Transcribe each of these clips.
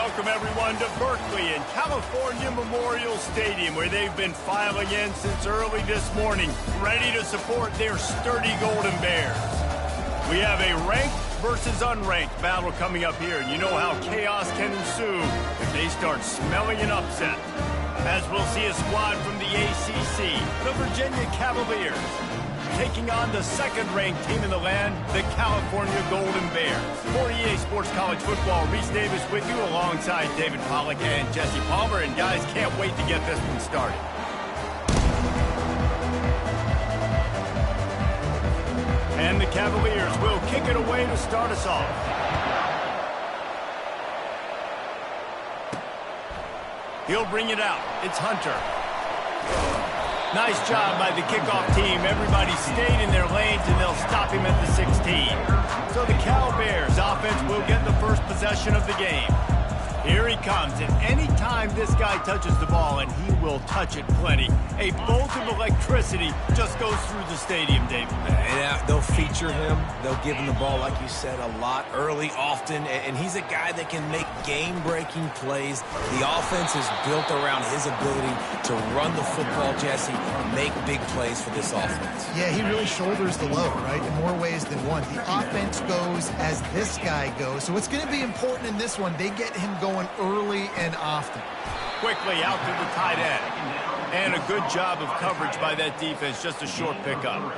Welcome, everyone, to Berkeley and California Memorial Stadium, where they've been filing in since early this morning, ready to support their sturdy Golden Bears. We have a ranked versus unranked battle coming up here, and you know how chaos can ensue if they start smelling an upset. As we'll see a squad from the ACC, the Virginia Cavaliers, taking on the second-ranked team in the land, the California Golden Bears. For EA Sports College Football, Reese Davis with you alongside David Pollack and Jesse Palmer. And guys, can't wait to get this one started. And the Cavaliers will kick it away to start us off. He'll bring it out. It's Hunter. Nice job by the kickoff team. Everybody stayed in their lanes, and they'll stop him at the 16. So the Cal Bears offense will get the first possession of the game. Here he comes, and any time this guy touches the ball, and he will touch it plenty, a bolt of electricity just goes through the stadium, David. Yeah, they'll feature him. They'll give him the ball, like you said, a lot, early, often, and he's a guy that can make game-breaking plays. The offense is built around his ability to run the football, Jesse, and make big plays for this offense. Yeah, he really shoulders the load, right, in more ways than one. The offense goes as this guy goes, so it's going to be important in this one. They get him going early and often. Quickly out to the tight end. And a good job of coverage by that defense, just a short pickup.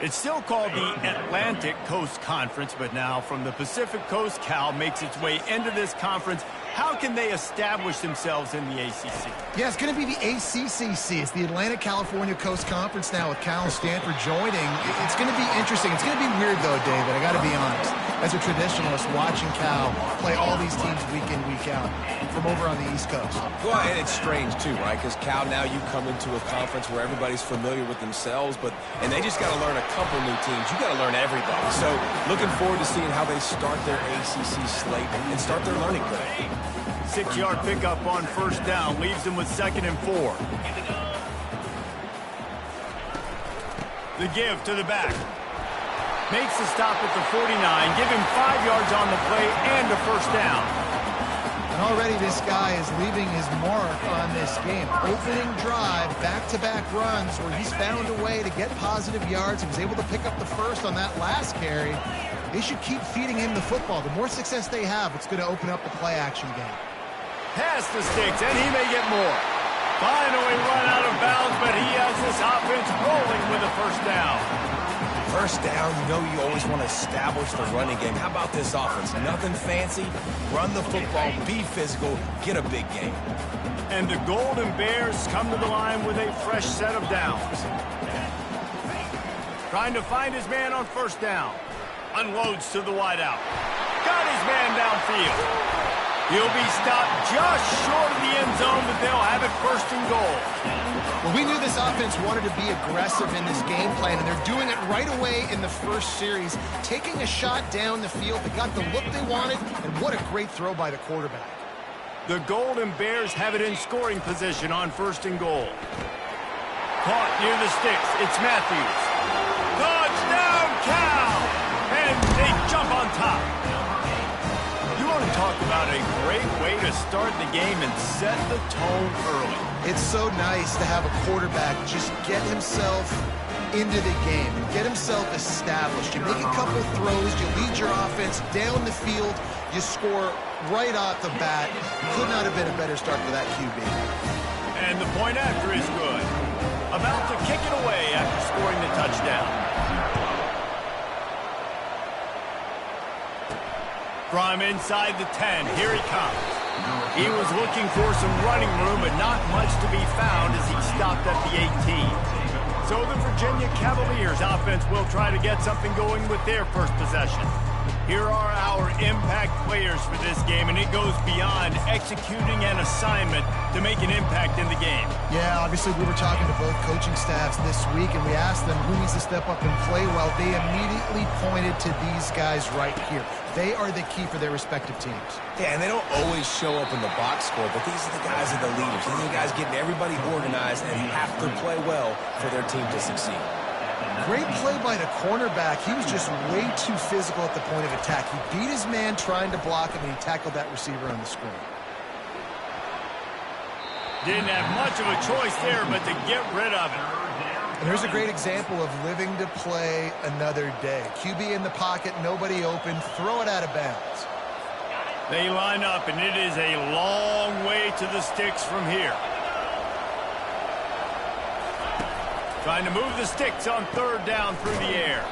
It's still called the Atlantic Coast Conference, but now from the Pacific Coast, Cal makes its way into this conference. How can they establish themselves in the ACC? Yeah, it's going to be the ACCC. It's the Atlantic California Coast Conference now with Cal and Stanford joining. It's going to be interesting. It's going to be weird, though, David. I got to be honest. As a traditionalist, watching Cal play all these teams week in, week out from over on the East Coast. Well, and it's strange, too, right? Because Cal, now you come into a conference where everybody's familiar with themselves, and they just got to learn a couple new teams. You got to learn everybody. So looking forward to seeing how they start their ACC slate and start their learning curve. 6-yard pickup on first down leaves them with 2nd and 4. The give to the back. Makes the stop at the 49. Give him 5 yards on the play and a first down. And already this guy is leaving his mark on this game. Opening drive, back-to-back runs where he's found a way to get positive yards. He was able to pick up the first on that last carry. They should keep feeding him the football. The more success they have, it's going to open up the play-action game. Pass the sticks, and he may get more. Finally run out of bounds, but he has this offense rolling with a first down. First down, you know you always want to establish the running game. How about this offense? Nothing fancy. Run the football, be physical, get a big game. And the Golden Bears come to the line with a fresh set of downs. Trying to find his man on first down. Unloads to the wideout. Got his man downfield. He'll be stopped just short of the end zone, but they'll have it 1st and goal. Well, we knew this offense wanted to be aggressive in this game plan, and they're doing it right away in the first series, taking a shot down the field. They got the look they wanted, and what a great throw by the quarterback. The Golden Bears have it in scoring position on 1st and goal. Caught near the sticks. It's Matthews. Touchdown, Cal! And they jump on top. Talk about a great way to start the game and set the tone early. It's so nice to have a quarterback just get himself into the game, get himself established. You make a couple throws, you lead your offense down the field, you score right off the bat. Could not have been a better start for that QB. And the point after is good. About to kick it away after scoring the touchdown. From inside the 10, here he comes. He was looking for some running room, but not much to be found as he stopped at the 18. So the Virginia Cavaliers offense will try to get something going with their first possession. Here are our impact players for this game, and it goes beyond executing an assignment to make an impact in the game. Yeah, obviously we were talking to both coaching staffs this week, and we asked them who needs to step up and play well. They immediately pointed to these guys right here. They are the key for their respective teams. Yeah, and they don't always show up in the box score, but these are the guys that are the leaders. These are the guys getting everybody organized and have to play well for their team to succeed. Great play by the cornerback. He was just way too physical at the point of attack. He beat his man trying to block him, and he tackled that receiver on the screen. Didn't have much of a choice there but to get rid of it. And here's a great example of living to play another day. QB in the pocket, nobody open, throw it out of bounds. They line up, and it is a long way to the sticks from here. Trying to move the sticks on third down through the air.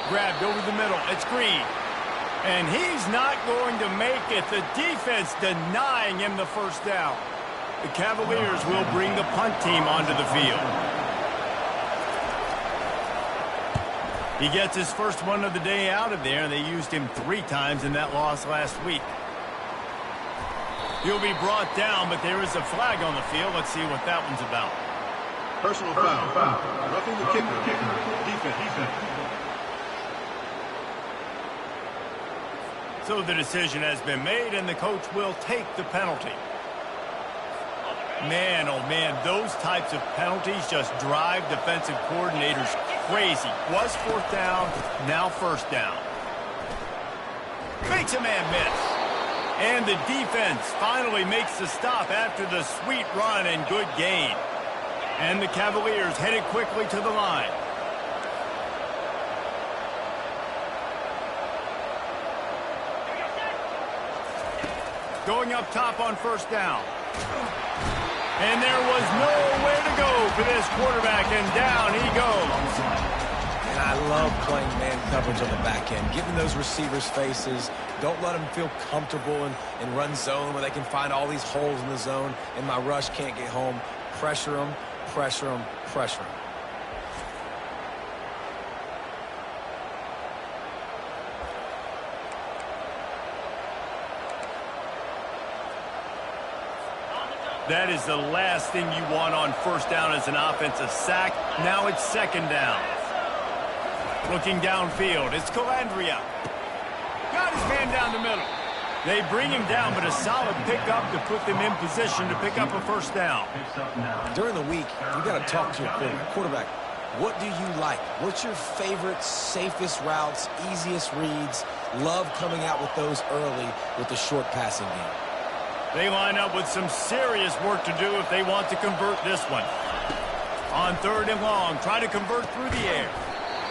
Grabbed over the middle. It's Green. And he's not going to make it. The defense denying him the first down. The Cavaliers will bring the punt team onto the field. He gets his first one of the day out of there, and they used him 3 times in that loss last week. He'll be brought down, but there is a flag on the field. Let's see what that one's about. Personal foul. Roughing the kicker. Defense. So the decision has been made, and the coach will take the penalty. Man, oh man, those types of penalties just drive defensive coordinators crazy. Was 4th down, now 1st down. Makes a man miss. And the defense finally makes the stop after the sweet run and good gain. And the Cavaliers headed quickly to the line. Going up top on 1st down. And there was nowhere to go for this quarterback, and down he goes. And I love playing man coverage on the back end, giving those receivers faces. Don't let them feel comfortable in run zone where they can find all these holes in the zone, and my rush can't get home. Pressure them, pressure them, pressure them. That is the last thing you want on 1st down as an offensive sack. Now it's 2nd down. Looking downfield, it's Calandria. Got his man down the middle. They bring him down, but a solid pickup to put them in position to pick up a 1st down. During the week, you got to talk to your quarterback. What do you like? What's your favorite, safest routes, easiest reads? Love coming out with those early with the short passing game. They line up with some serious work to do if they want to convert this one. On 3rd and long, try to convert through the air.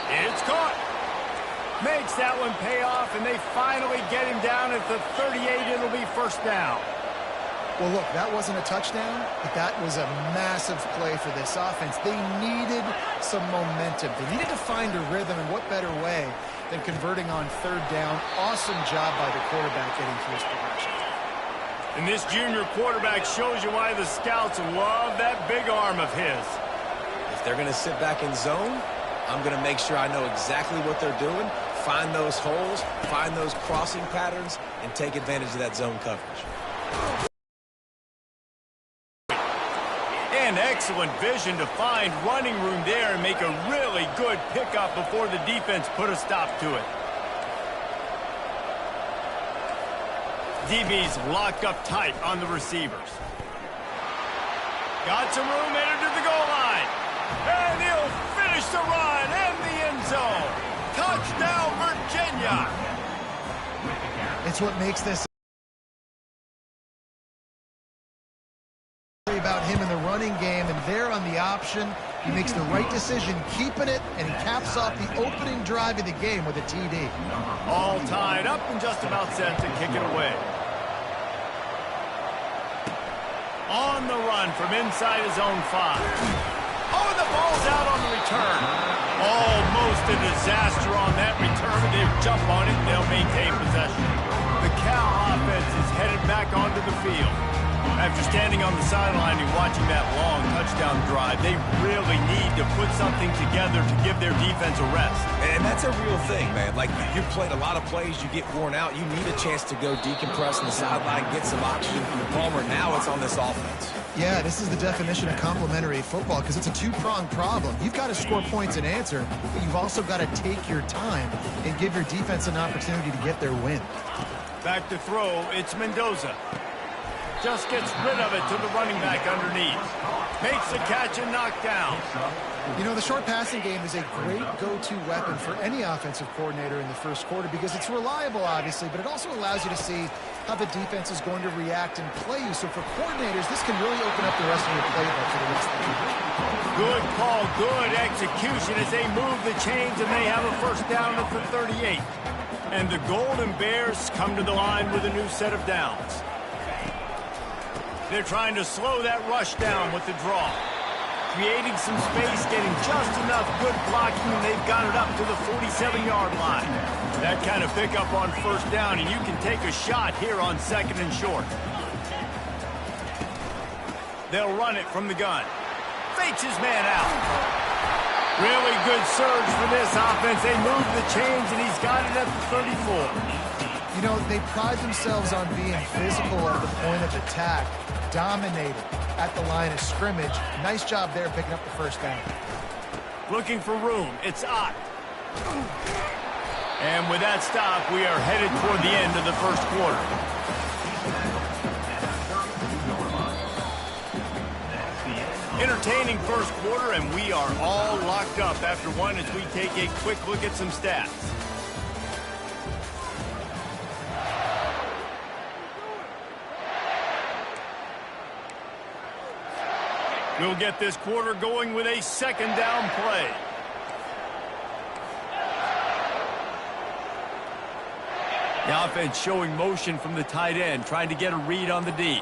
It's caught. Makes that one pay off, and they finally get him down at the 38. It'll be 1st down. Well, look, that wasn't a touchdown, but that was a massive play for this offense. They needed some momentum. They needed to find a rhythm, and what better way than converting on 3rd down. Awesome job by the quarterback getting through his progression. And this junior quarterback shows you why the scouts love that big arm of his. If they're going to sit back in zone, I'm going to make sure I know exactly what they're doing, find those holes, find those crossing patterns, and take advantage of that zone coverage. And excellent vision to find running room there and make a really good pickup before the defense put a stop to it. DB's locked up tight on the receivers. Got some room, entered to the goal line. And he'll finish the run in the end zone. Touchdown, Virginia. It's what makes this about him in the running game, and there on the option, he makes the right decision, keeping it, and he caps off the opening drive of the game with a TD. All tied up and just about set to kick it away. On the run from inside his own 5. Oh, and the ball's out on the return. Almost a disaster on that return. They'll jump on it and they'll maintain possession. The Cal offense is headed back onto the field. After standing on the sideline and watching that long touchdown drive, they really need to put something together to give their defense a rest. And that's a real thing, man. Like, you've played a lot of plays, you get worn out, you need a chance to go decompress on the sideline, get some oxygen from the Palmer. Now it's on this offense. Yeah, this is the definition of complementary football because it's a two-pronged problem. You've got to score points and answer, but you've also got to take your time and give your defense an opportunity to get their win. Back to throw, it's Mendoza. Just gets rid of it to the running back underneath. Makes the catch and knocked down. You know, the short passing game is a great go-to weapon for any offensive coordinator in the first quarter because it's reliable, obviously, but it also allows you to see how the defense is going to react and play you. So for coordinators, this can really open up the rest of your playbook for the rest of the game. Good call, good execution as they move the chains, and they have a first down at the 38. And the Golden Bears come to the line with a new set of downs. They're trying to slow that rush down with the draw. Creating some space, getting just enough good blocking, and they've got it up to the 47-yard line. That kind of pickup on first down, and you can take a shot here on second and short. They'll run it from the gun. Fakes his man out. Really good surge for this offense. They move the chains, and he's got it at the 34. You know, they pride themselves on being physical at the point of attack, dominated at the line of scrimmage. Nice job there picking up the first down. Looking for room. It's Ott. And with that stop, we are headed toward the end of the first quarter. Entertaining first quarter, and we are all locked up after one as we take a quick look at some stats. We'll get this quarter going with a second down play. The offense showing motion from the tight end, trying to get a read on the D.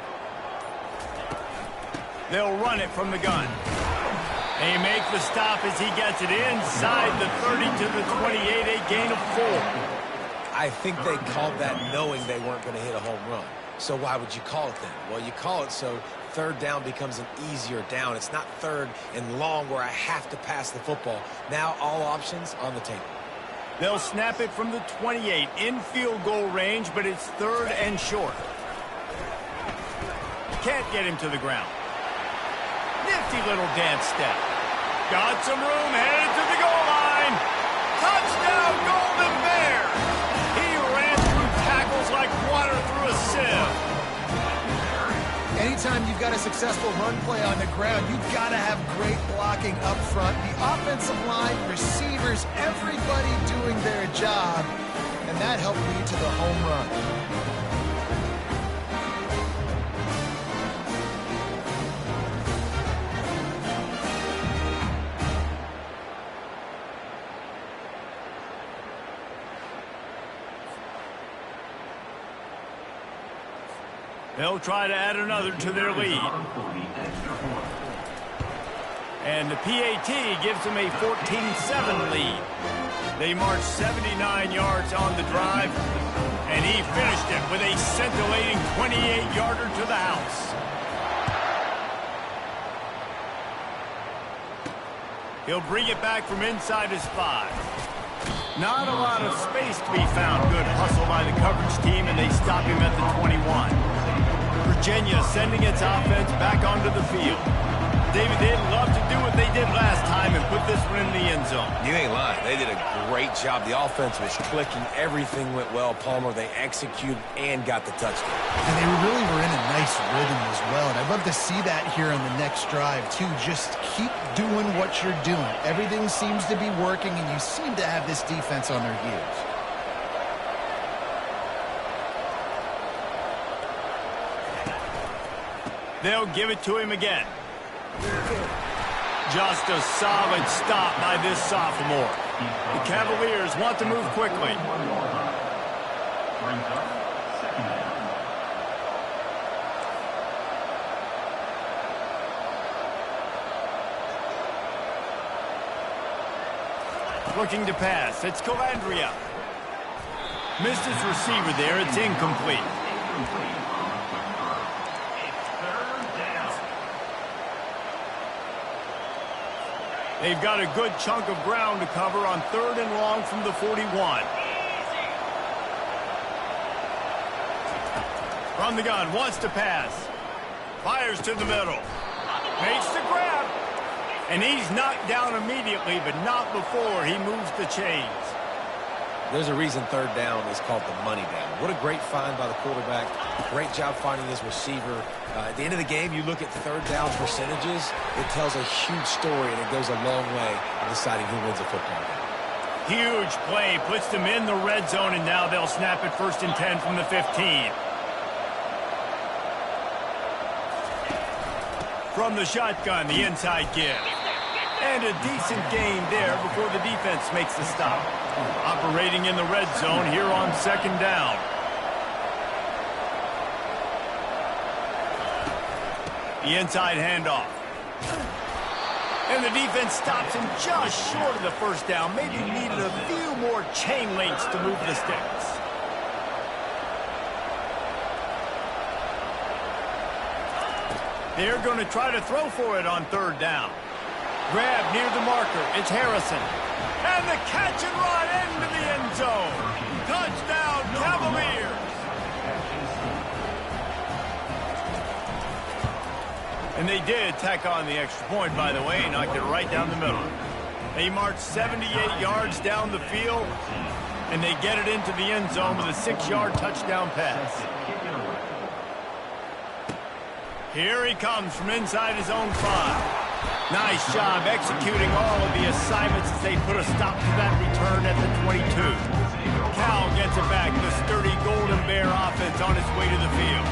They'll run it from the gun. They make the stop as he gets it inside the 30 to the 28, a gain of 4. I think they called that knowing they weren't going to hit a home run. So why would you call it then? Well, you call it so third down becomes an easier down. It's not third and long where I have to pass the football. Now all options on the table. They'll snap it from the 28 in field goal range, but it's third and short. Can't get him to the ground. Nifty little dance step. Got some room, headed to the goal line. Touchdown, Golden Bears! He ran through tackles like water through a sieve. Anytime you've got a successful run play on the ground, you've got to have great blocking up front. The offensive line, receivers, everybody doing their job, and that helped lead to the home run. They'll try to add another to their lead. And the PAT gives them a 14-7 lead. They marched 79 yards on the drive, and he finished it with a scintillating 28-yarder to the house. He'll bring it back from inside his 5. Not a lot of space to be found. Good hustle by the coverage team, and they stop him at the 21. Virginia sending its offense back onto the field. David, they'd love to do what they did last time and put this one in the end zone. You ain't lying. They did a great job. The offense was clicking. Everything went well. Palmer, they executed and got the touchdown. And they really were in a nice rhythm as well. And I'd love to see that here on the next drive, too. Just keep doing what you're doing. Everything seems to be working, and you seem to have this defense on their heels. They'll give it to him again. Just a solid stop by this sophomore. The Cavaliers want to move quickly. Looking to pass. It's Calandria. Missed his receiver there. It's incomplete. They've got a good chunk of ground to cover on 3rd and long from the 41. From the gun, wants to pass. Fires to the middle. Makes the grab. And he's knocked down immediately, but not before he moves the chains. There's a reason third down is called the money down. What a great find by the quarterback. Great job finding his receiver. At the end of the game, you look at third down percentages. It tells a huge story, and it goes a long way in deciding who wins a football game. Huge play. Puts them in the red zone, and now they'll snap it 1st and 10 from the 15. From the shotgun, the inside give. And a decent gain there before the defense makes the stop. Operating in the red zone here on 2nd down. The inside handoff. And the defense stops him just short of the 1st down. Maybe needed a few more chain links to move the sticks. They're going to try to throw for it on 3rd down. Grab near the marker. It's Harrison. And the catch and run into the end zone. Touchdown, Cavaliers. And they did tack on the extra point, by the way, knocked it right down the middle. They marched 78 yards down the field, and they get it into the end zone with a 6-yard touchdown pass. Here he comes from inside his own 5. Nice job executing all of the assignments as they put a stop to that return at the 22. Cal gets it back. The sturdy Golden Bear offense on its way to the field.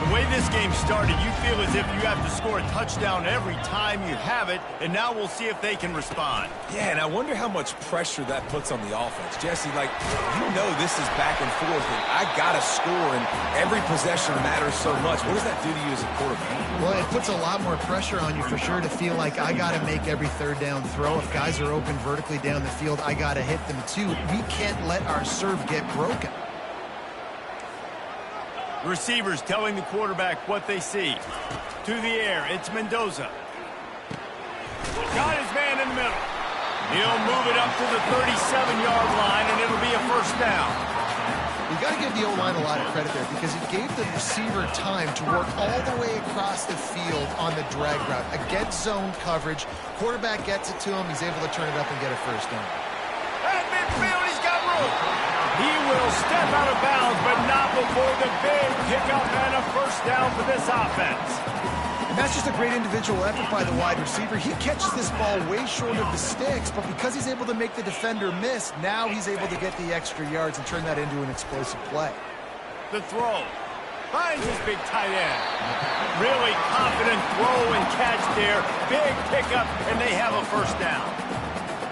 The way this game started, you feel as if you have to score a touchdown every time you have it, and now we'll see if they can respond. Yeah, and I wonder how much pressure that puts on the offense. Jesse, like, you know this is back and forth, and I got to score, and every possession matters so much. What does that do to you as a quarterback? Well, it puts a lot more pressure on you for sure to feel like I got to make every 3rd down throw. If guys are open vertically down the field, I got to hit them too. We can't let our serve get broken. Receivers telling the quarterback what they see. To the air, it's Mendoza. Got his man in the middle. He'll move it up to the 37-yard line, and it'll be a 1st down. You got to give the O-line a lot of credit there because it gave the receiver time to work all the way across the field on the drag route. Against zone coverage, quarterback gets it to him. He's able to turn it up and get a 1st down. At midfield, he's got room. He will step out of bounds, but not before the big pickup and a 1st down for this offense. And that's just a great individual effort by the wide receiver. He catches this ball way short of the sticks, but because he's able to make the defender miss, now he's able to get the extra yards and turn that into an explosive play. The throw. Finds his big tight end. Really confident throw and catch there. Big pickup, and they have a 1st down.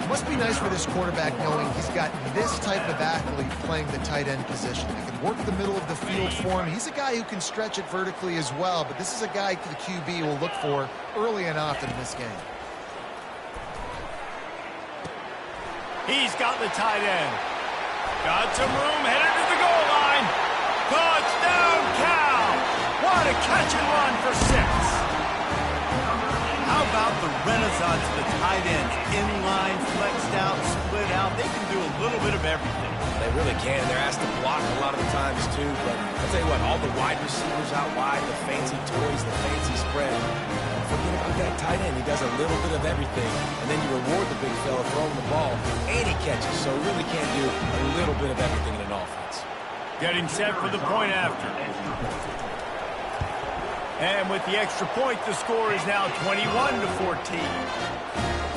It must be nice for this quarterback knowing he's got this type of athlete playing the tight end position. They can work the middle of the field for him. He's a guy who can stretch it vertically as well, but this is a guy the QB will look for early and often in this game. He's got the tight end. Got some room, headed to the goal line. Touchdown, Cal! What a catch and run for 6. How about the renaissance of the tight ends? Inline, flexed out, split out. They can do a little bit of everything. They really can. They're asked to block a lot of the times, too. But I'll tell you what, all the wide receivers out wide, the fancy toys, the fancy spread, forget about that tight end. He does a little bit of everything. And then you reward the big fella throwing the ball, and he catches. So really can do a little bit of everything in an offense. Getting set for the point after. And with the extra point, the score is now 21-14.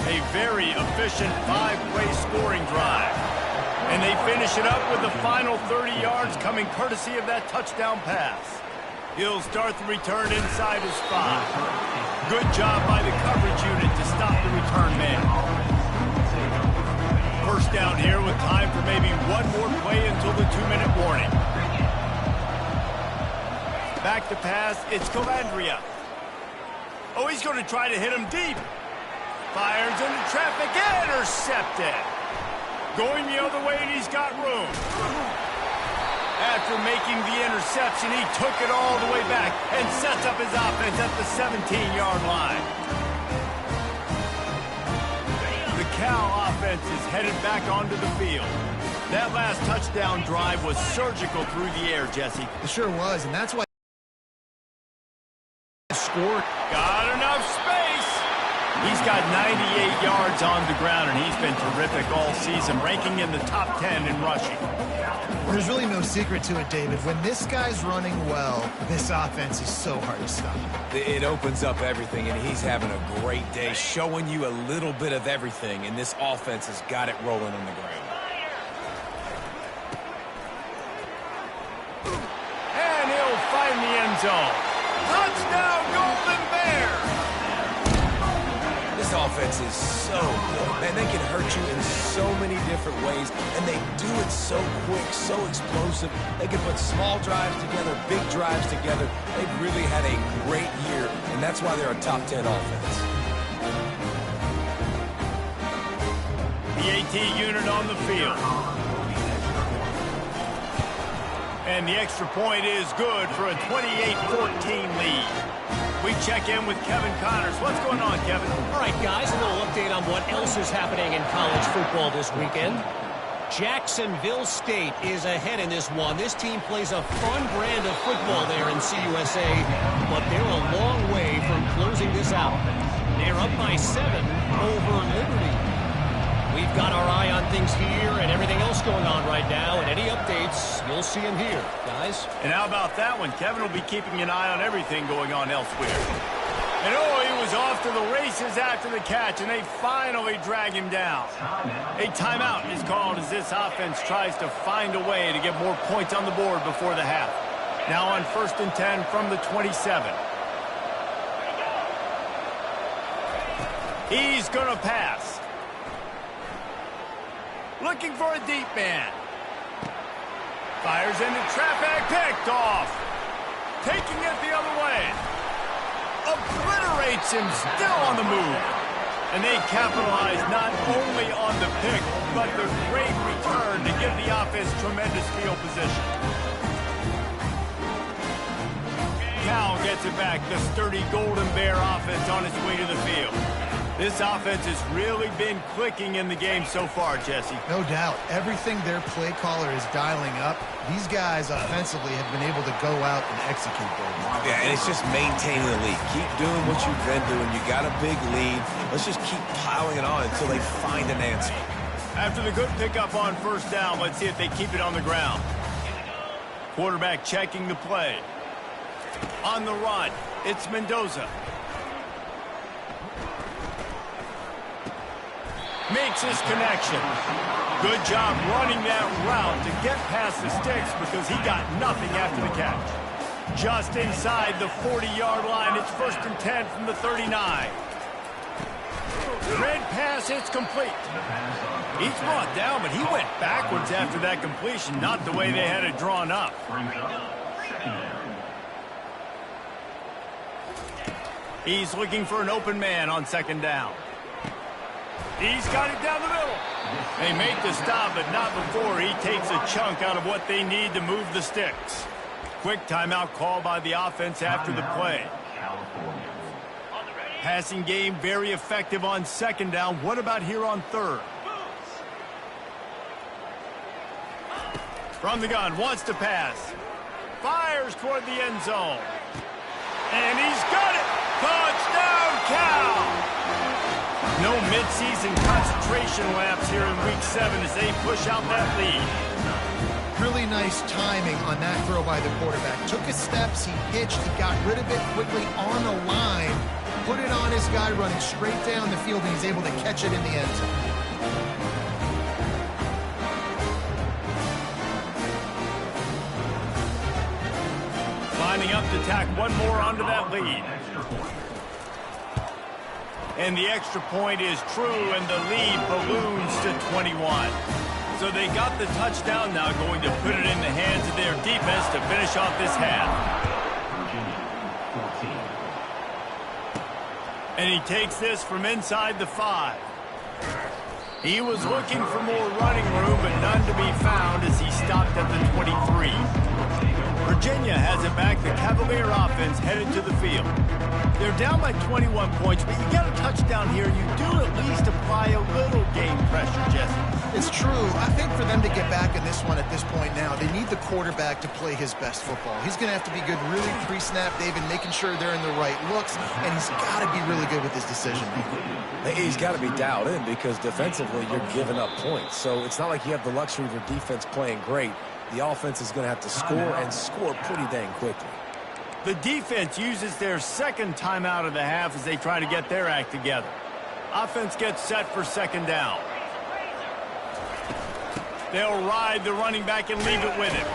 A very efficient 5-play scoring drive. And they finish it up with the final 30 yards coming courtesy of that touchdown pass. He'll start the return inside his 5. Good job by the coverage unit to stop the return man. 1st down here with time for maybe one more play until the 2-minute warning. Back to pass, it's Cavaliers. Oh, he's going to try to hit him deep. Fires into traffic, intercepted. Going the other way, and he's got room. After making the interception, he took it all the way back and sets up his offense at the 17-yard line. The Cal offense is headed back onto the field. That last touchdown drive was surgical through the air, Jesse. It sure was, and that's why Got enough space. He's got 98 yards on the ground, and he's been terrific all season, ranking in the top 10 in rushing. There's really no secret to it, David. When this guy's running well, this offense is so hard to stop. It opens up everything, and he's having a great day, showing you a little bit of everything, and this offense has got it rolling on the ground. And he'll find the end zone. Touchdown, Golden Bears! This offense is so good. Man, they can hurt you in so many different ways, and they do it so quick, so explosive. They can put small drives together, big drives together. They've really had a great year, and that's why they're a top 10 offense. The AT unit on the field. And the extra point is good for a 28-14 lead. We check in with Kevin Connors. What's going on, Kevin? All right, guys, a little update on what else is happening in college football this weekend. Jacksonville State is ahead in this one. This team plays a fun brand of football there in CUSA, but they're a long way from closing this out. They're up by 7 over Liberty. We've got our eye on things here and everything else going on right now, and any updates, you'll see them here, guys. And how about that one? Kevin will be keeping an eye on everything going on elsewhere. And oh, he was off to the races after the catch, and they finally drag him down. A timeout is called as this offense tries to find a way to get more points on the board before the half. Now on 1st and 10 from the 27. He's going to pass. Looking for a deep man. Fires into traffic, picked off. Taking it the other way. Obliterates him, still on the move. And they capitalize not only on the pick, but the great return to give the offense tremendous field position. Cal gets it back. The sturdy Golden Bear offense on its way to the field. This offense has really been clicking in the game so far, Jesse. No doubt. Everything their play caller is dialing up, these guys offensively have been able to go out and execute their game. Yeah, and it's just maintaining the lead. Keep doing what you've been doing. You got a big lead. Let's just keep piling it on until they find an answer. After the good pickup on 1st down, let's see if they keep it on the ground. Quarterback checking the play. On the run, it's Mendoza. Makes his connection. Good job running that route to get past the sticks because he got nothing after the catch. Just inside the 40-yard line, it's 1st and 10 from the 39. Red pass, it's complete. He's brought down, but he went backwards after that completion, not the way they had it drawn up. He's looking for an open man on 2nd down. He's got it down the middle. They make the stop, but not before he takes a chunk out of what they need to move the sticks. Quick timeout call by the offense after the play. Passing game very effective on 2nd down. What about here on 3rd? From the gun, wants to pass. Fires toward the end zone. And he's got it. Touchdown, Cal! No midseason concentration laps here in Week 7 as they push out that lead. Really nice timing on that throw by the quarterback. Took his steps, he hitched, he got rid of it quickly on the line, put it on his guy running straight down the field, and he's able to catch it in the end zone. Lining up to tack one more onto that lead. And the extra point is true, and the lead balloons to 21. So they got the touchdown, now going to put it in the hands of their defense to finish off this half. And he takes this from inside the 5. He was looking for more running room, but none to be found as he stopped at the 23. Virginia has it back. The Cavalier offense headed to the field. They're down by 21 points, but you got a touchdown here. You do at least apply a little game pressure, Jesse. It's true. I think for them to get back in this one at this point now, they need the quarterback to play his best football. He's going to have to be good really pre-snap, David, making sure they're in the right looks, and he's got to be really good with his decision-making. He's got to be dialed in because defensively you're giving up points. So it's not like you have the luxury of your defense playing great. The offense is going to have to score and score pretty dang quickly. The defense uses their second timeout of the half as they try to get their act together. Offense gets set for second down. They'll ride the running back and leave it with him.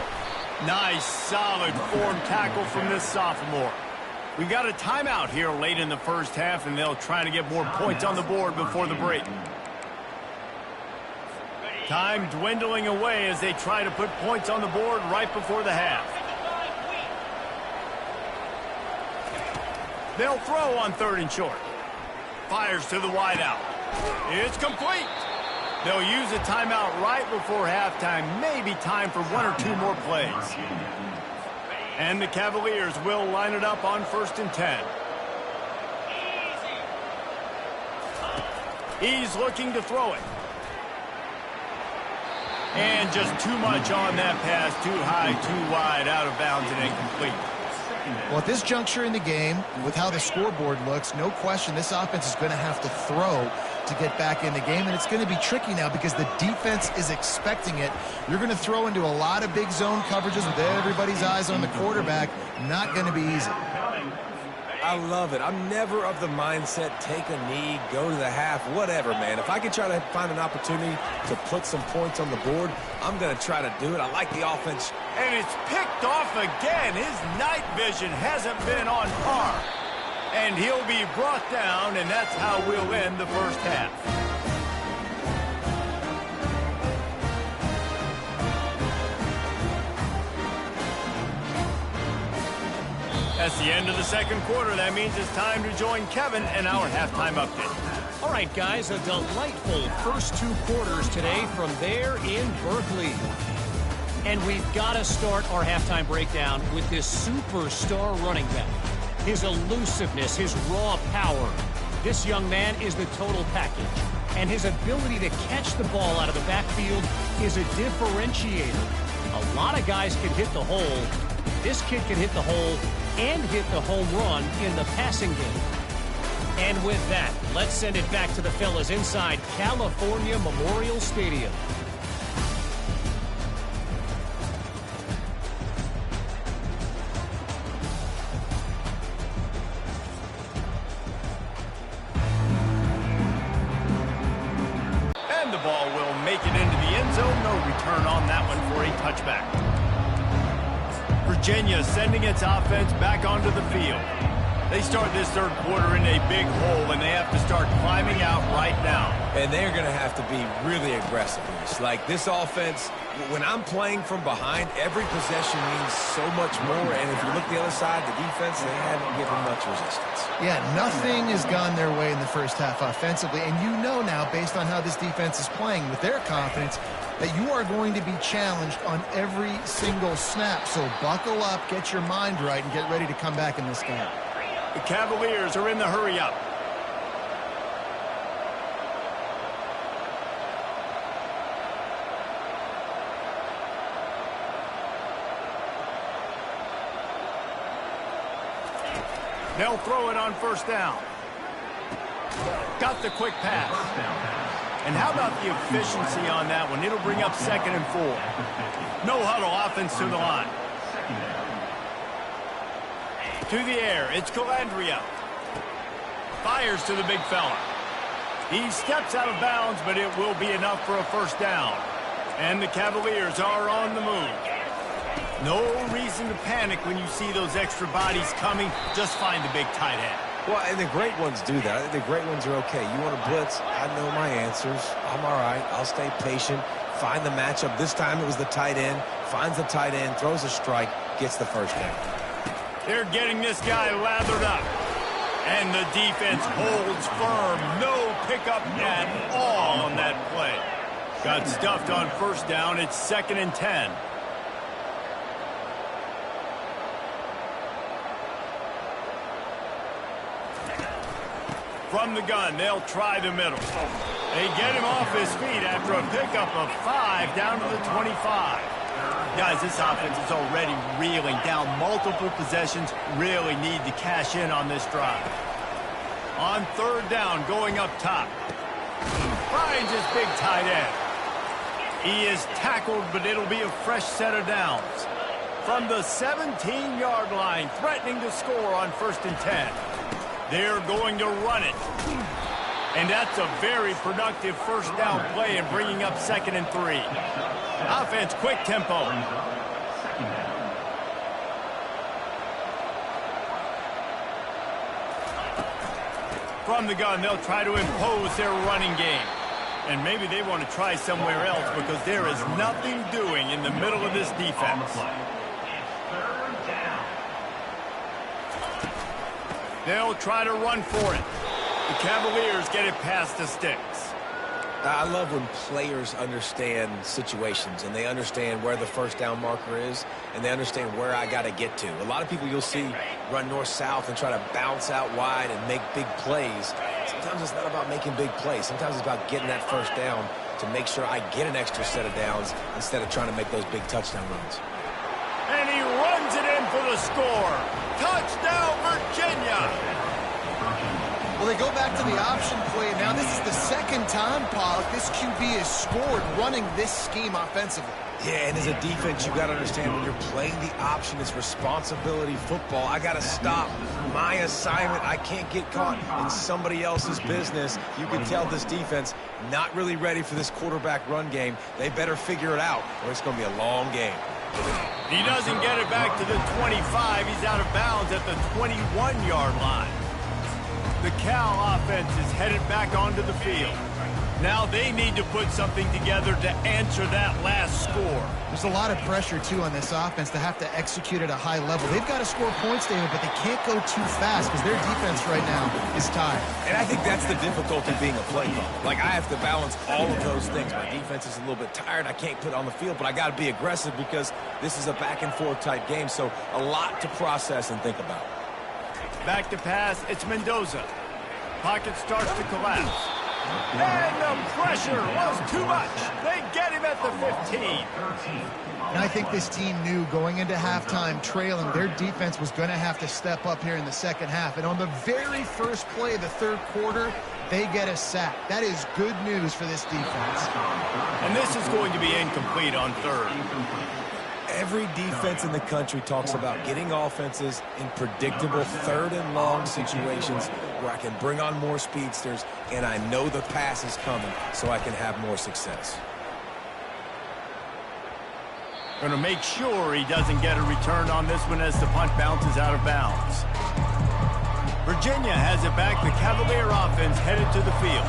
Nice, solid form tackle from this sophomore. We got a timeout here late in the first half, and they'll try to get more points on the board before the break. Time dwindling away as they try to put points on the board right before the half. They'll throw on 3rd and short. Fires to the wideout. It's complete. They'll use a timeout right before halftime. Maybe time for 1 or 2 more plays. And the Cavaliers will line it up on 1st and 10. He's looking to throw it. And just too much on that pass. Too high, too wide, out of bounds, and incomplete. Well, at this juncture in the game, with how the scoreboard looks, no question this offense is going to have to throw to get back in the game, and it's going to be tricky now because the defense is expecting it. You're going to throw into a lot of big zone coverages with everybody's eyes on the quarterback. Not going to be easy. I love it. I'm never of the mindset, take a knee, go to the half, whatever, man. If I can try to find an opportunity to put some points on the board, I'm going to try to do it. I like the offense. And it's picked off again. His night vision hasn't been on par. And he'll be brought down, and that's how we'll end the first half. That's the end of the second quarter. That means it's time to join Kevin in our halftime update. All right, guys, a delightful first 2 quarters today from there in Berkeley. And we've got to start our halftime breakdown with this superstar running back. His elusiveness, his raw power. This young man is the total package. And his ability to catch the ball out of the backfield is a differentiator. A lot of guys can hit the hole. This kid can hit the hole and hit the home run in the passing game. And with that, let's send it back to the fellas inside California Memorial Stadium. And the ball will make it into the end zone. No return on that one for a touchback. Virginia sending its offense back onto the field. They start this third quarter in a big hole, and they have to start climbing out right now. And they're going to have to be really aggressive. Like this offense, when I'm playing from behind, every possession means so much more. And if you look the other side, the defense, they haven't given much resistance. Yeah, nothing has gone their way in the first half offensively. And you know now, based on how this defense is playing with their confidence, that you are going to be challenged on every single snap. So buckle up, get your mind right, and get ready to come back in this game. The Cavaliers are in the hurry-up. They'll throw it on first down. Got the quick pass. And how about the efficiency on that one? It'll bring up 2nd and 4. No huddle offense to the line. To the air, it's Calandria. Fires to the big fella. He steps out of bounds, but it will be enough for a first down. And the Cavaliers are on the move. No reason to panic when you see those extra bodies coming. Just find the big tight end. Well, and the great ones do that. I think the great ones are okay. You want to blitz? I know my answers. I'm all right. I'll stay patient. Find the matchup. This time it was the tight end. Finds the tight end, throws a strike, gets the first down. They're getting this guy lathered up. And the defense holds firm. No pickup at all on that play. Got stuffed on first down. It's 2nd and 10. From the gun, they'll try the middle. They get him off his feet after a pickup of 5 down to the 25. Guys, this offense is already reeling down multiple possessions. Really need to cash in on this drive. On 3rd down, going up top. Finds his big tight end. He is tackled, but it'll be a fresh set of downs. From the 17-yard line, threatening to score on 1st and 10. They're going to run it. And that's a very productive 1st down play and bringing up 2nd and 3. Offense, quick tempo. From the gun, they'll try to impose their running game. And maybe they want to try somewhere else because there is nothing doing in the middle of this defense. They'll try to run for it. The Cavaliers get it past the sticks. I love when players understand situations and they understand where the 1st down marker is and they understand where I got to get to. A lot of people you'll see run north-south and try to bounce out wide and make big plays. Sometimes it's not about making big plays. Sometimes it's about getting that 1st down to make sure I get an extra set of downs instead of trying to make those big touchdown runs. And he runs it in for the score. Touchdown, Virginia! Well, they go back to the option play. Now this is the 2nd time, Pollock, this QB has scored running this scheme offensively. Yeah, and as a defense, you got to understand when you're playing the option, it's responsibility football. I got to stop my assignment. I can't get caught in somebody else's business. You can tell this defense not really ready for this quarterback run game. They better figure it out or it's going to be a long game. He doesn't get it back to the 25. He's out of bounds at the 21-yard line. The Cal offense is headed back onto the field. Now they need to put something together to answer that last score. There's a lot of pressure, too, on this offense to have to execute at a high level. They've got to score points, David, but they can't go too fast because their defense right now is tired. And I think that's the difficulty being a play caller. Like, I have to balance all of those things. My defense is a little bit tired. I can't put it on the field, but I got to be aggressive because this is a back-and-forth type game, so a lot to process and think about. Back to pass, it's Mendoza. Pocket starts to collapse. And the pressure was too much. They get him at the 15. And I think this team knew going into halftime trailing, their defense was going to have to step up here in the 2nd half. And on the very first play of the 3rd quarter, they get a sack. That is good news for this defense. And this is going to be incomplete on 3rd. Every defense in the country talks about getting offenses in predictable 3rd and long situations where I can bring on more speedsters and I know the pass is coming so I can have more success. Going to make sure he doesn't get a return on this one as the punt bounces out of bounds. Virginia has it back. The Cavalier offense headed to the field.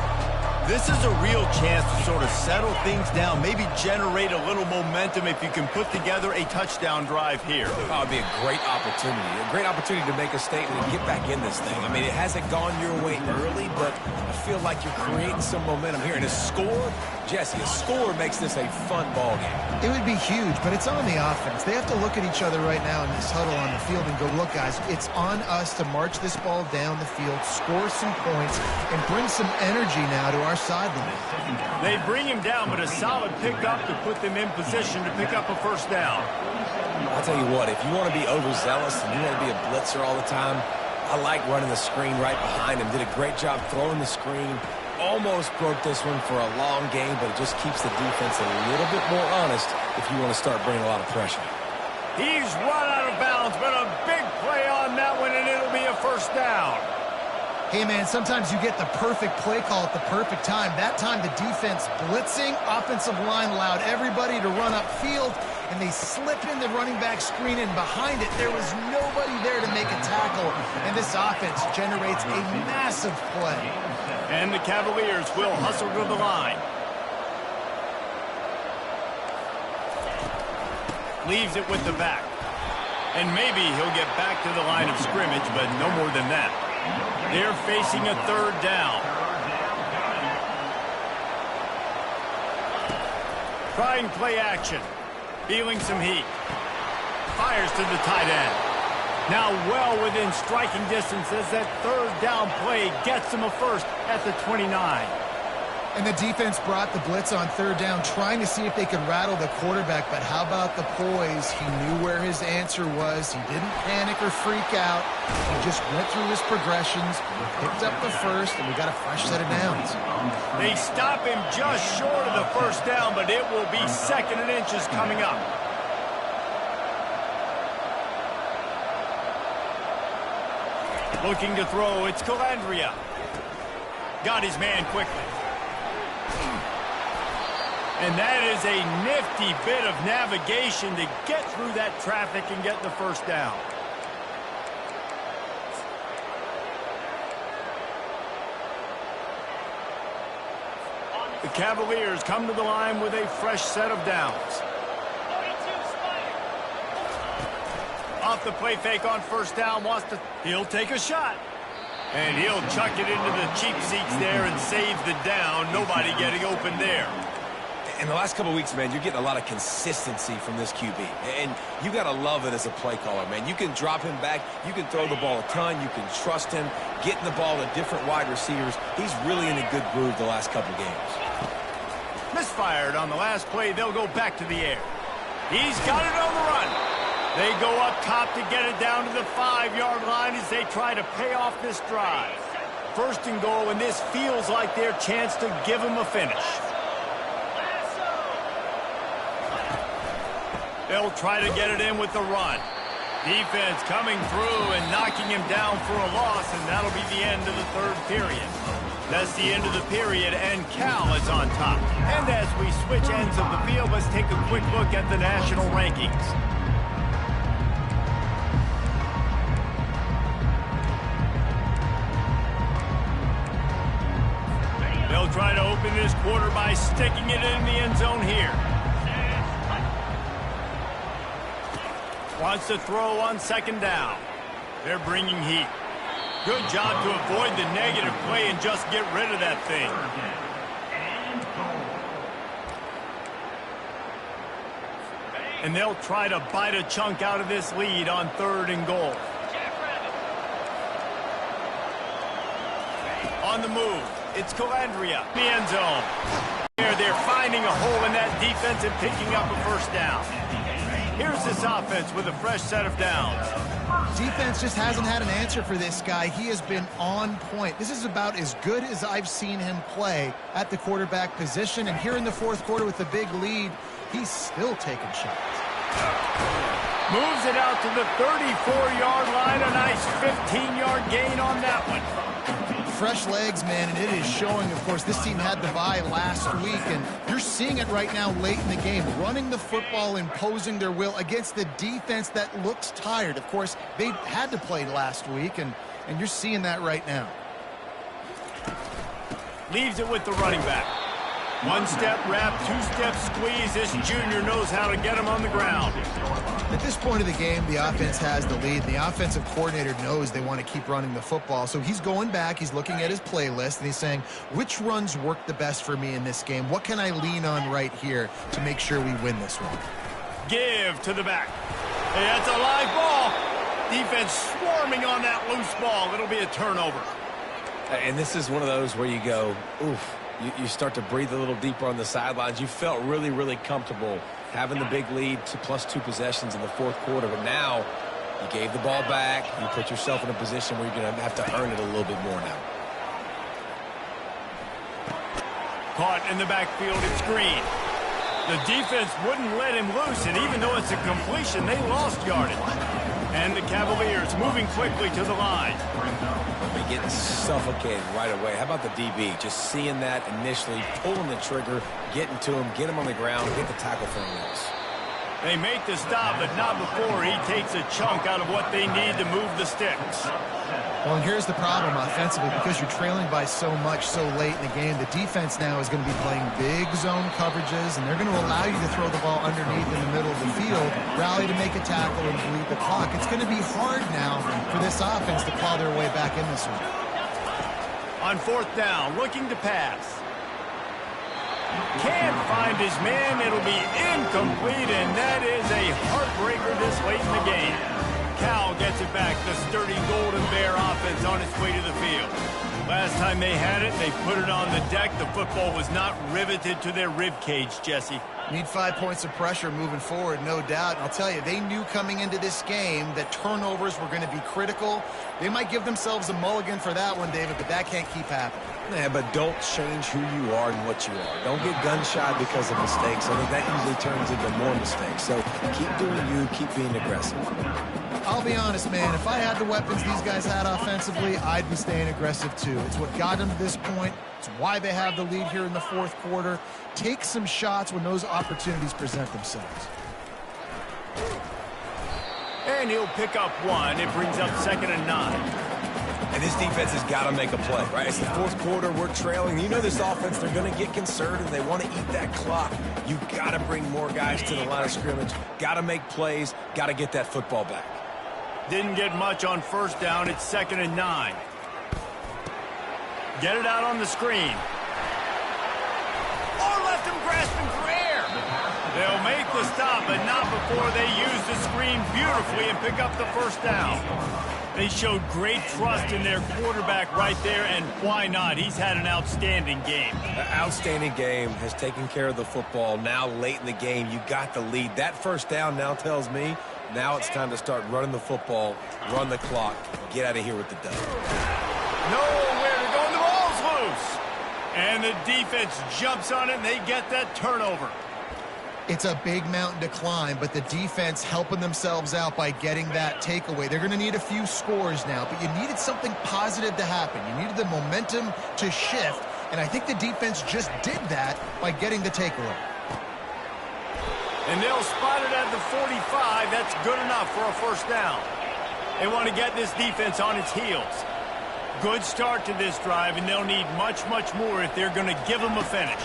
This is a real chance to sort of settle things down, maybe generate a little momentum if you can put together a touchdown drive here. That would be a great opportunity to make a statement and get back in this thing. I mean, it hasn't gone your way early, but I feel like you're creating some momentum here. And a score, Jesse, a score makes this a fun ball game. It would be huge, but it's on the offense. They have to look at each other right now in this huddle on the field and go, look, guys, it's on us to march this ball down the field, score some points, and bring some energy now to our sideline. They bring him down, but a solid pickup to put them in position to pick up a 1st down. I'll tell you what, if you want to be overzealous and you want to be a blitzer all the time, I like running the screen right behind him. Did a great job throwing the screen. Almost broke this one for a long game, but it just keeps the defense a little bit more honest if you want to start bringing a lot of pressure. He's run out of bounds, but a big play on that one, and it'll be a 1st down. Hey, man, sometimes you get the perfect play call at the perfect time. That time the defense blitzing, offensive line allowed everybody to run upfield, and they slip in the running back screen, and behind it there was nobody there to make a tackle, and this offense generates a massive play. And the Cavaliers will hustle to the line. Leaves it with the back. And maybe he'll get back to the line of scrimmage, but no more than that. They're facing a 3rd down. Trying play action. Feeling some heat. Fires to the tight end. Now well within striking distance as that 3rd down play gets him a 1st at the 29. And the defense brought the blitz on third down, trying to see if they could rattle the quarterback. But how about the poise? He knew where his answer was. He didn't panic or freak out. He just went through his progressions, picked up the first, and we got a fresh set of downs. They stop him just short of the first down, but it will be 2nd and inches coming up. Looking to throw, it's Cavaliers. Got his man quickly. And that is a nifty bit of navigation to get through that traffic and get the first down. The Cavaliers come to the line with a fresh set of downs. Off the play fake on first down, he'll take a shot. And he'll chuck it into the cheap seats there and save the down. Nobody getting open there. In the last couple of weeks, man, you're getting a lot of consistency from this QB. And you got to love it as a play caller, man. You can drop him back. You can throw the ball a ton. You can trust him. Getting the ball to different wide receivers. He's really in a good groove the last couple of games. Misfired on the last play. They'll go back to the air. He's got it on the run. They go up top to get it down to the 5-yard line as they try to pay off this drive. 1st and goal, and this feels like their chance to give them a finish. They'll try to get it in with the run. Defense coming through and knocking him down for a loss, and that'll be the end of the 3rd period. That's the end of the period, and Cal is on top. And as we switch ends of the field, let's take a quick look at the national rankings. They'll try to open this quarter by sticking it in the end zone here. Wants to throw on 2nd down. They're bringing heat. Good job to avoid the negative play and just get rid of that thing. And they'll try to bite a chunk out of this lead on 3rd and goal. On the move, it's Cavaliers in the end zone. They're finding a hole in that defense and picking up a first down. Here's this offense with a fresh set of downs. Defense just hasn't had an answer for this guy. He has been on point. This is about as good as I've seen him play at the quarterback position. And here in the 4th quarter with the big lead, he's still taking shots. Moves it out to the 34-yard line. A nice 15-yard gain on that one. Fresh legs, man, and it is showing. Of course, this team had the bye last week, and you're seeing it right now late in the game, running the football, imposing their will against the defense that looks tired. Of course, they had to play last week, and you're seeing that right now. Leaves it with the running back. 1-step wrap, 2-step squeeze. This junior knows how to get him on the ground. At this point of the game, the offense has the lead. The offensive coordinator knows they want to keep running the football. So he's going back, he's looking at his playlist, and he's saying, which runs work the best for me in this game? What can I lean on right here to make sure we win this one? Give to the back. Hey, that's a live ball. Defense swarming on that loose ball. It'll be a turnover. And this is one of those where you go, oof. You start to breathe a little deeper on the sidelines. You felt really, really comfortable having the big lead to +2 possessions in the 4th quarter. But now you gave the ball back. You put yourself in a position where you're going to have to earn it a little bit more now. Caught in the backfield, it's Green. The defense wouldn't let him loose, and even though it's a completion, they lost yardage. And the Cavaliers moving quickly to the line. They're getting suffocated right away. How about the DB? Just seeing that initially, pulling the trigger, getting to him, get him on the ground, get the tackle for a loss. They make the stop, but not before he takes a chunk out of what they need to move the sticks. Well, and here's the problem offensively, because you're trailing by so much so late in the game. The defense now is going to be playing big zone coverages, and they're going to allow you to throw the ball underneath in the middle of the field, rally to make a tackle, and bleed the clock. It's going to be hard now for this offense to claw their way back in this one. On 4th down, looking to pass. Can't find his man. It'll be incomplete, and that is a heartbreaker this late in the game. Cal gets it back. The sturdy Golden Bear offense on its way to the field. Last time they had it, they put it on the deck. The football was not riveted to their rib cage, Jesse. Need 5 points of pressure moving forward, no doubt. And I'll tell you, they knew coming into this game that turnovers were going to be critical. They might give themselves a mulligan for that one, David, but that can't keep happening. Yeah, but don't change who you are and what you are. Don't get gun-shy because of mistakes. I think that usually turns into more mistakes. So keep doing you, keep being aggressive. I'll be honest, man. If I had the weapons these guys had offensively, I'd be staying aggressive too. It's what got them to this point. It's why they have the lead here in the fourth quarter. Take some shots when those opportunities present themselves. And he'll pick up one. It brings up 2nd and 9. And this defense has got to make a play, right? It's the fourth quarter. We're trailing. You know this offense, they're going to get conservative. They want to eat that clock. You got to bring more guys to the line of scrimmage. Got to make plays. Got to get that football back. Didn't get much on first down. It's 2nd and 9. Get it out on the screen. Or left him grasping for air. They'll make the stop, but not before they use the screen beautifully and pick up the first down. They showed great trust in their quarterback right there, and why not? He's had an outstanding game. An outstanding game, has taken care of the football. Now late in the game, you got the lead. That first down now tells me now it's time to start running the football, run the clock, get out of here with the dub. Nowhere to go, and the ball's loose. And the defense jumps on it, and they get that turnover. It's a big mountain to climb, but the defense helping themselves out by getting that takeaway. They're going to need a few scores now, but you needed something positive to happen. You needed the momentum to shift, and I think the defense just did that by getting the takeaway. And they'll spot it at the 45. That's good enough for a first down. They want to get this defense on its heels. Good start to this drive, and they'll need much, much more if they're going to give them a finish.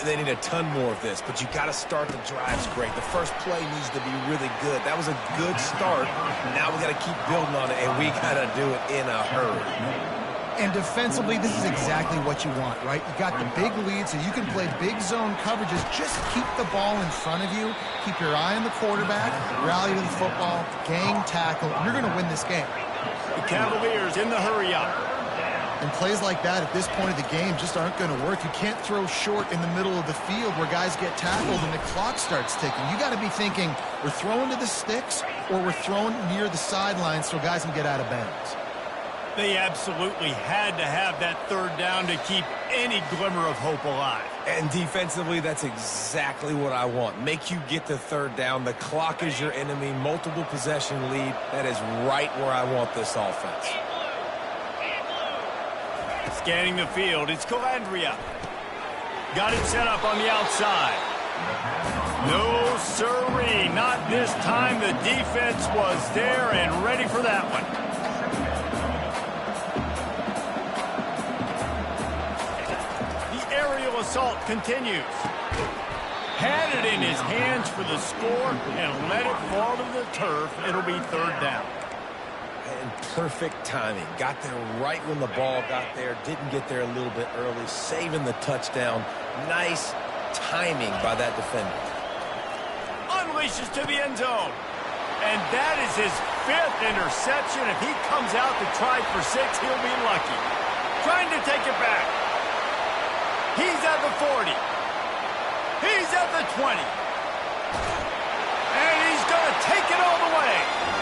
They need a ton more of this, but you got to start the drives great. The first play needs to be really good. That was a good start. Now we got to keep building on it, and we got to do it in a hurry. And defensively, this is exactly what you want, right? You got the big lead, so you can play big zone coverages. Just keep the ball in front of you. Keep your eye on the quarterback. Rally to the football. Gang tackle. You're going to win this game. The Cavaliers in the hurry-up. And plays like that at this point of the game just aren't going to work. You can't throw short in the middle of the field where guys get tackled and the clock starts ticking. You got to be thinking, we're throwing to the sticks or we're throwing near the sidelines so guys can get out of bounds. They absolutely had to have that third down to keep any glimmer of hope alive. And defensively, that's exactly what I want. Make you get the third down. The clock is your enemy. Multiple possession lead. That is right where I want this offense. Scanning the field, it's Calandria. Got it set up on the outside. No sirree, not this time. The defense was there and ready for that one. The aerial assault continues. Had it in his hands for the score and let it fall to the turf. It'll be third down. And perfect timing. Got there right when the ball got there. Didn't get there a little bit early. Saving the touchdown. Nice timing by that defender. Unleashes to the end zone. And that is his 5th interception. If he comes out to try for 6, he'll be lucky. Trying to take it back. He's at the 40. He's at the 20. And he's going to take it all the way.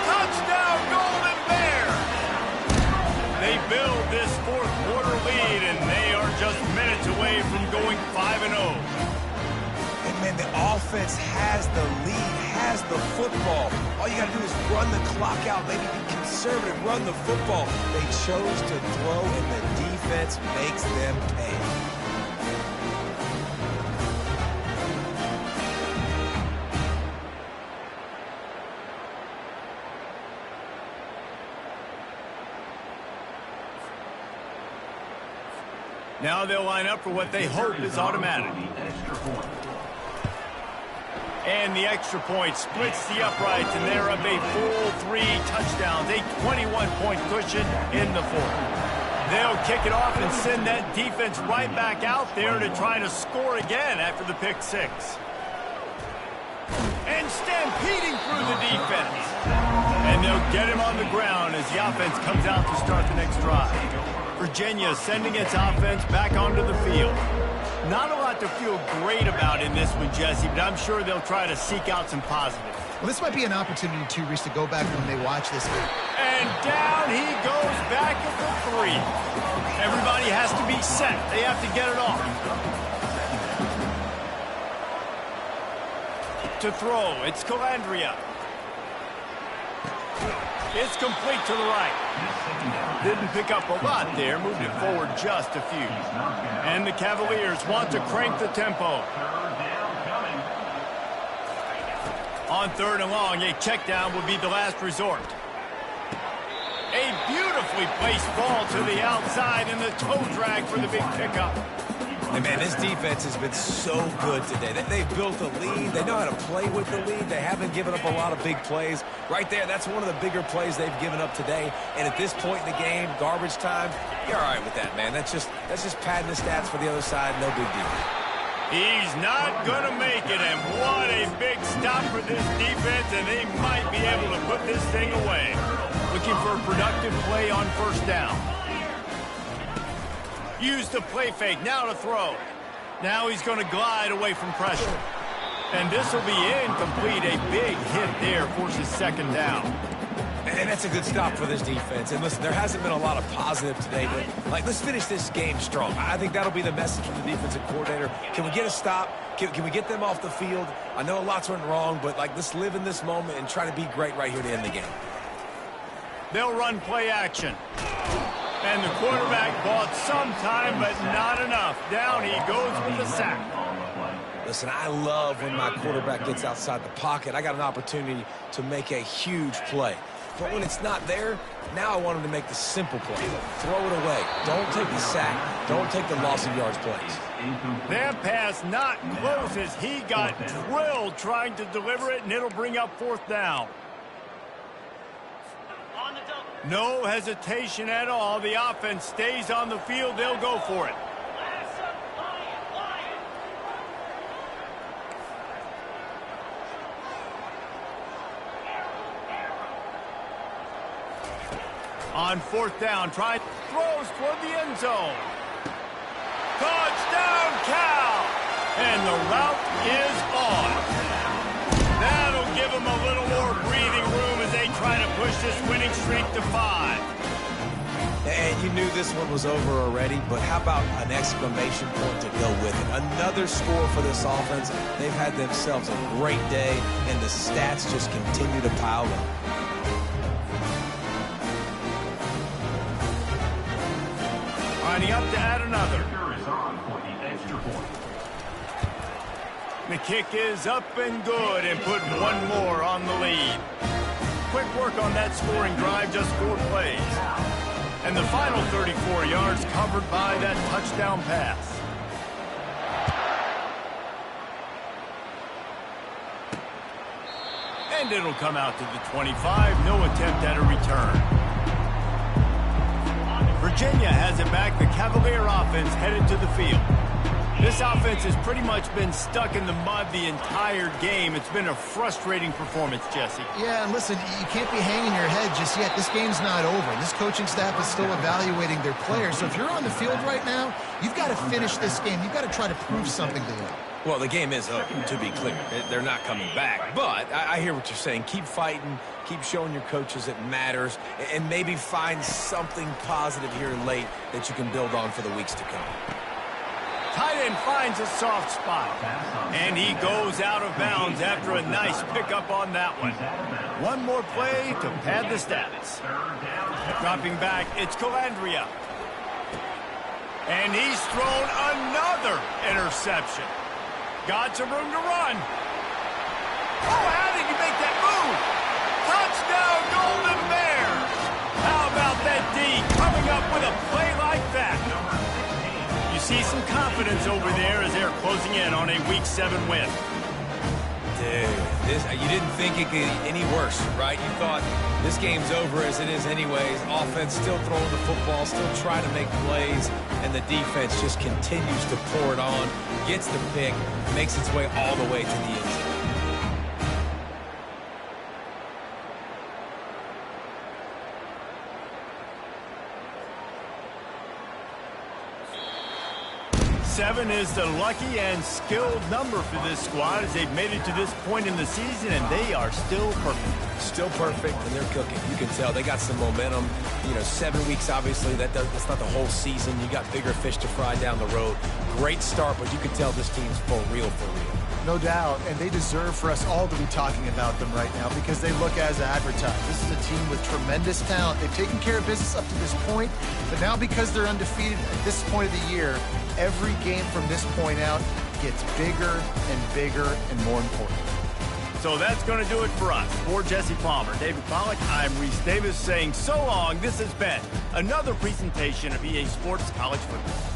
Touchdown, Golden Bears! They build this fourth quarter lead, and they are just minutes away from going 5-0. And man, the offense has the lead, has the football. All you got to do is run the clock out, maybe be conservative, run the football. They chose to throw, and the defense makes them pay. Now they'll line up for what they hope is automatic. And the extra point splits the uprights, and they're up a full 3 touchdowns, a 21-point cushion in the fourth. They'll kick it off and send that defense right back out there to try to score again after the pick 6. And stampeding through the defense. And they'll get him on the ground as the offense comes out to start the next drive. Virginia sending its offense back onto the field. Not a lot to feel great about in this one, Jesse, but I'm sure they'll try to seek out some positives. Well, this might be an opportunity, too, Reese, to go back when they watch this. And down he goes back at the 3. Everybody has to be set. They have to get it off. To throw, it's Calandria. It's complete to the right. Didn't pick up a lot there, moved it forward just a few. And the Cavaliers want to crank the tempo. On 3rd and long, a check down will be the last resort. A beautifully placed ball to the outside and the toe drag for the big pickup. And man, this defense has been so good today. They've built a lead. They know how to play with the lead. They haven't given up a lot of big plays. Right there, that's one of the bigger plays they've given up today. And at this point in the game, garbage time, you're all right with that, man. That's just padding the stats for the other side. No big deal. He's not going to make it, and what a big stop for this defense, and they might be able to put this thing away. Looking for a productive play on 1st down. Use the play fake, now to throw. Now he's going to glide away from pressure. And this will be incomplete. A big hit there forces 2nd down. And that's a good stop for this defense. And listen, there hasn't been a lot of positive today, but let's finish this game strong. I think that'll be the message from the defensive coordinator. Can we get a stop? Can we get them off the field? I know lots went wrong, but let's live in this moment and try to be great right here to end the game. They'll run play action. And the quarterback bought some time, but not enough. Down he goes with the sack. Listen, I love when my quarterback gets outside the pocket. I got an opportunity to make a huge play. But when it's not there, now I want him to make the simple play. Throw it away. Don't take the sack. Don't take the loss of yards plays. That pass not close as he got drilled trying to deliver it, and it'll bring up 4th down. No hesitation at all. The offense stays on the field. They'll go for it. On 4th down, throws toward the end zone. Touchdown, Cal! And the route is on. That'll give them a little more breathing room as they try to push this winning streak to 5. And you knew this one was over already, but how about an exclamation point to go with it? Another score for this offense. They've had themselves a great day, and the stats just continue to pile up. Lining up to add another. The kick is up and good and put one more on the lead. Quick work on that scoring drive, just 4 plays. And the final 34 yards covered by that touchdown pass. And it'll come out to the 25. No attempt at a return. Virginia has it back. The Cavalier offense headed to the field. This offense has pretty much been stuck in the mud the entire game. It's been a frustrating performance, Jesse. Yeah, and listen, you can't be hanging your head just yet. This game's not over. This coaching staff is still evaluating their players. So if you're on the field right now, you've got to finish this game. You've got to try to prove something to them. Well, the game is over, to be clear. They're not coming back. But I hear what you're saying. Keep fighting. Keep showing your coaches it matters. And maybe find something positive here late that you can build on for the weeks to come. Tight end finds a soft spot. And he goes out of bounds after a nice pickup on that one. One more play to pad the stats. Dropping back, it's Calandria. And he's thrown another interception. Got some room to run. Oh, how did he make that move? Touchdown, Golden Bears. How about that D coming up with a play like that? You see some confidence over there as they're closing in on a Week 7 win. Dude, you didn't think it could get any worse, right? You thought this game's over as it is anyways. Offense still throwing the football, still trying to make plays, and the defense just continues to pour it on, gets the pick, makes its way all the way to the end zone. 7 is the lucky and skilled number for this squad as they've made it to this point in the season, and they are still perfect. Still perfect, and they're cooking. You can tell they got some momentum. 7 weeks, obviously, that's not the whole season. You got bigger fish to fry down the road. Great start, but you can tell this team's for real. No doubt, and they deserve for us all to be talking about them right now because they look as advertised. This is a team with tremendous talent. They've taken care of business up to this point, but now because they're undefeated at this point of the year, every game from this point out gets bigger and bigger and more important. So that's going to do it for us. For Jesse Palmer, David Pollack, I'm Reese Davis saying so long. This has been another presentation of EA Sports College Football.